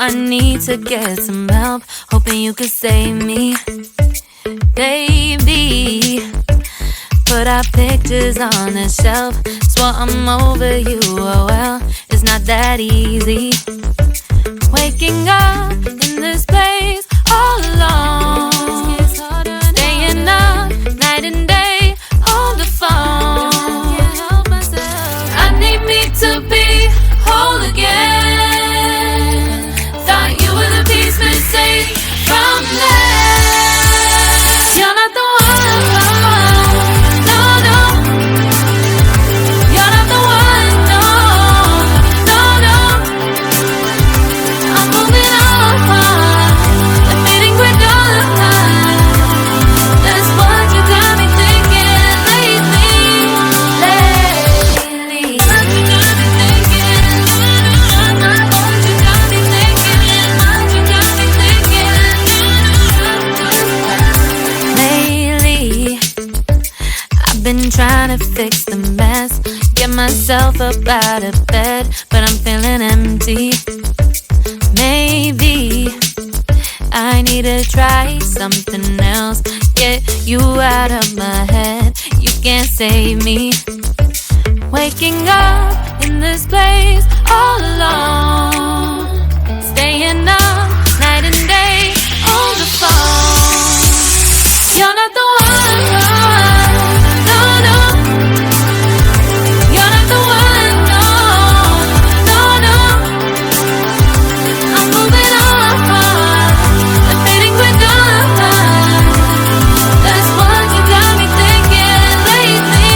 I need to get some help, hoping you could save me. Baby, put our pictures on the shelf. Swore I'm over you, oh well, it's not that easy. Waking up in this place all alone, staying up night and day on the phone. I need me to be whole again. Thought you were the piece missing from left. You're not the one, no, no. You're not the one, no, no, no. I'm moving on, admitting we're done. That's what you got me thinking lately. What you got me thinking. What you got me thinking. What you got me thinking. Lately, I've been trying to fix the mess, get myself up out of bed, but I'm feeling empty. Maybe I need to try something else, get you out of my head. You can't save me. Waking up in this place all alone, staying up night and day on the phone. You're not the one, no, no. You're not the one, no, no, no. I'm moving on, admitting we're done. That's what you got me thinking lately.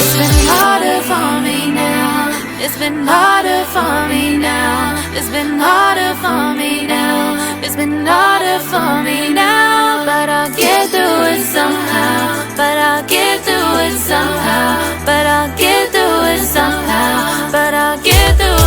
It's been harder for me now. It's been harder for me now. It's been harder for me now. It's been harder for me now. But I'll get through it somehow. But I'll get through it somehow. But I'll get through it somehow. But I'll get through